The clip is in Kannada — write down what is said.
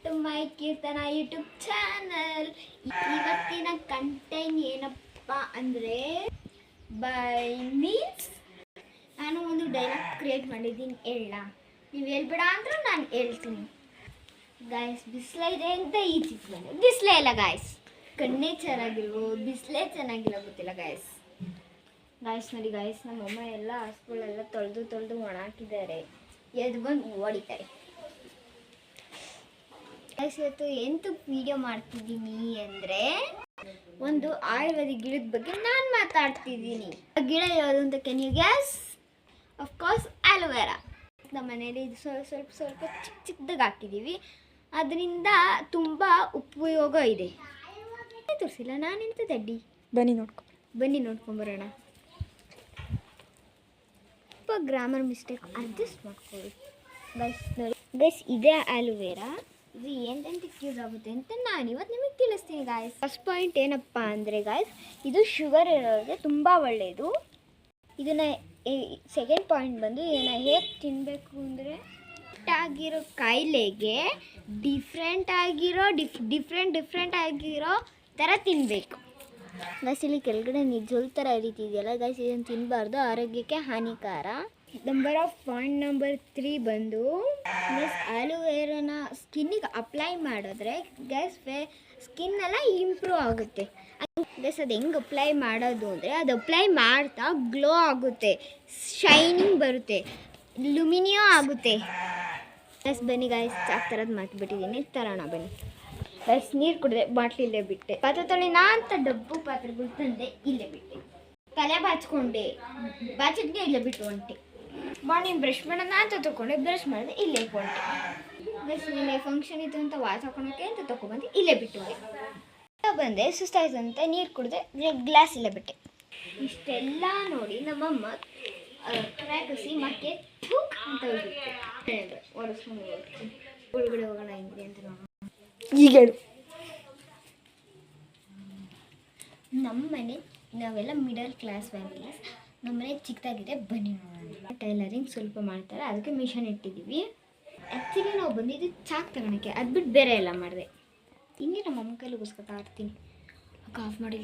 To my Keerthana YouTube channel. ಇವತ್ತಿನ ಕಂಟೆಂಟ್ ಏನಪ್ಪ ಅಂದರೆ ಬೈ ಮೀನ್ಸ್ ನಾನು ಒಂದು ಡೈಲಾಗ್ ಕ್ರಿಯೇಟ್ ಮಾಡಿದ್ದೀನಿ. ಹೇಳ ನೀವು ಹೇಳ್ಬೇಡ ಅಂದರೂ ನಾನು ಹೇಳ್ತೀನಿ. ಗಾಯ್ಸ್ ಬಿಸಿಲ ಇದೆ ಅಂತ ಈ ಚಿಕ್ಕ ಬಂದೆ. ಬಿಸಿಲೇ ಇಲ್ಲ ಗಾಯ್ಸ್, ಕಣ್ಣೇ ಚೆನ್ನಾಗಿಲ್ವೋ ಬಿಸಿಲೇ ಚೆನ್ನಾಗಿಲ್ಲ ಗೊತ್ತಿಲ್ಲ ಗಾಯ್ಸ್. ನೋಡಿ ಗಾಯ್ಸ್, ನಮ್ಮಮ್ಮ ಎಲ್ಲ ಹಸುಗಳೆಲ್ಲ ತೊಳೆದು ಒಣ ಹಾಕಿದ್ದಾರೆ. ಎದ್ದು ಬಂದು ಓಡಿತಾರೆ ಗಾಯ್ಸ್. ಇವತ್ತು ಎಂತ ವಿಡಿಯೋ ಮಾಡ್ತಿದ್ದೀನಿ ಅಂದರೆ ಒಂದು ಆಯುರ್ವೇದಿಕ್ ಗಿಡದ ಬಗ್ಗೆ ನಾನು ಮಾತಾಡ್ತಿದ್ದೀನಿ. ಆ ಗಿಡ ಯಾವುದು ಅಂತ can you guess? Of course aloe vera. ನಮ್ಮ ಮನೇಲಿ ಇದು ಸ್ವಲ್ಪ ಚಿಕ್ಕದಾಗಿ ಹಾಕಿದ್ದೀವಿ. ಅದರಿಂದ ತುಂಬ ಉಪಯೋಗ ಇದೆ. ತೋರಿಸಿಲ್ಲ ನಾನೆಂತ ದಡ್ಡಿ. ಬನ್ನಿ ನೋಡ್ಕೊಂಬರೋಣ. ಸ್ವಲ್ಪ ಗ್ರಾಮರ್ ಮಿಸ್ಟೇಕ್ ಅಡ್ಜಸ್ಟ್ ಮಾಡ್ಕೊಳ್ಳಿ ಗೈಸ್. ನೋಡಿ ಗೈಸ್, ಇದೇ ಆಲೋವೆರಾ. ಇದು ಎಂತೆಂತಕ್ಕೆ ಯೂಸ್ ಆಗುತ್ತೆ ಅಂತ ನಾನು ಇವತ್ತು ನಿಮಗೆ ತಿಳಿಸ್ತೀನಿ ಗಾಯ್ಸ್. ಫಸ್ಟ್ ಪಾಯಿಂಟ್ ಏನಪ್ಪ ಅಂದರೆ ಗಾಯ್ಸ್, ಇದು ಶುಗರ್ ಇರೋರಿಗೆ ತುಂಬ ಒಳ್ಳೆಯದು. ಇದನ್ನು ಸೆಕೆಂಡ್ ಪಾಯಿಂಟ್ ಬಂದು ಇದನ್ನು ಹೇಗೆ ತಿನ್ನಬೇಕು ಅಂದರೆ ಆಗಿರೋ ಕಾಯಿಲೆಗೆ ಡಿಫ್ರೆಂಟ್ ಆಗಿರೋ ಥರ ತಿನ್ನಬೇಕು ಗೈಸ್. ಇಲ್ಲಿ ಕೆಳಗಡೆ ನಿಜೋಲ್ ಥರ ಇದೆಯಲ್ಲ ಗೈಸ್, ಇದನ್ನು ತಿನ್ನಬಾರ್ದು, ಆರೋಗ್ಯಕ್ಕೆ ಹಾನಿಕಾರ. ಪಾಯಿಂಟ್ ನಂಬರ್ 3 ಬಂದು ಮೀನ್ಸ್ ಆಲೋವೆರಾನ ಸ್ಕಿನ್ನಿಗೆ ಅಪ್ಲೈ ಮಾಡಿದ್ರೆ ಗೈಸ್ ಸ್ಕಿನ್ನೆಲ್ಲ ಇಂಪ್ರೂವ್ ಆಗುತ್ತೆ ಗೈಸ್. ಅದು ಹೆಂಗೆ ಅಪ್ಲೈ ಮಾಡೋದು ಅಂದರೆ ಅದು ಅಪ್ಲೈ ಮಾಡ್ತಾ ಗ್ಲೋ ಆಗುತ್ತೆ, ಶೈನಿಂಗ್ ಬರುತ್ತೆ, ಲುಮಿನಿಯೋ ಆಗುತ್ತೆ ಗೈಸ್. ಬನ್ನಿ ಗೈಸ್, ಚಾಕ್ ಥರದ್ದು ಮಾತುಬಿಟ್ಟಿದ್ದೀನಿ, ತರೋಣ ಬನ್ನಿ ಗೈಸ್. ನೀರು ಕುಡಿದೆ, ಬಾಟ್ಲಿ ಇಲ್ಲೇ ಬಿಟ್ಟೆ. ಪಾತ್ರೆ ತೊಳಿನ ಅಂತ ಡಬ್ಬು ಪಾತ್ರೆಗಳು ತಂದೆ ಇಲ್ಲೇ ಬಿಟ್ಟೆ. ತಲೆ ಬಾಚಿಟ್ಗೆ ಇಲ್ಲೇ ಬಿಟ್ಟು ಹೊಂಟೆ. ಬಾಡಿ ಬ್ರಷ್ ಮಾಡೋಣ ಅಂತ ತೊಗೊಂಡೆ, ಬ್ರಷ್ ಮಾಡಿದೆ ಇಲ್ಲೇ ಹೊಂಟೆ ಗೈಸ್. ನಿನ್ನೆ ಫಂಕ್ಷನ್ ಇತ್ತು ಅಂತ ವಾಚ್ ಹಾಕೊಳಕ್ಕೆ ಅಂತ ತೊಗೊಬಂದು ಇಲ್ಲೇ ಬಿಟ್ಟು ಬಂದೆ. ಸುಸ್ತಾಯ್ತು ಅಂತ ನೀರು ಕುಡಿದೆ, ಗ್ಲಾಸ್ ಇಲ್ಲೇ ಬಿಟ್ಟೆ. ಇಷ್ಟೆಲ್ಲ ನೋಡಿ ನಮ್ಮಮ್ಮ ಕ್ರ್ಯಾಕಸಿ ಮಕ್ಕೆ ಅಂತ ಹೋಗಿತ್ತು ಒರೆಸ್ಕೊಂಡು ಒಳಗಡೆ ಹೋಗೋಣ ಹೆಂಗೆ ಅಂತ ನಾವು ಈಗ ನಮ್ಮನೆ ನಾವೆಲ್ಲ ಮಿಡಲ್ ಕ್ಲಾಸ್ ಫ್ಯಾಮಿಲೀಸ್. ನಮ್ಮನೆ ಚಿಕ್ಕದಾಗಿದೆ, ಬನ್ನಿ ನೋಡೋಣ. ಟೈಲರಿಂಗ್ ಸ್ವಲ್ಪ ಮಾಡ್ತಾರೆ, ಅದಕ್ಕೆ ಮಿಷನ್ ಇಟ್ಟಿದ್ದೀವಿ. ಆ್ಯಕ್ಚುಲಿ ನಾವು ಬಂದಿದ್ದು ಚಾಕ್ ತಗೊಳಕ್ಕೆ, ಅದು ಬಿಟ್ಟು ಬೇರೆ ಎಲ್ಲ ಮಾಡಿದೆ. ಹಿಂಗೆ ನಮ್ಮ ಅಮ್ಮ ಕೈಲಿ ಉಗಿಸ್ಕೊತಾ ಇರ್ತೀನಿ. ಆಫ್ ಮಾಡಿ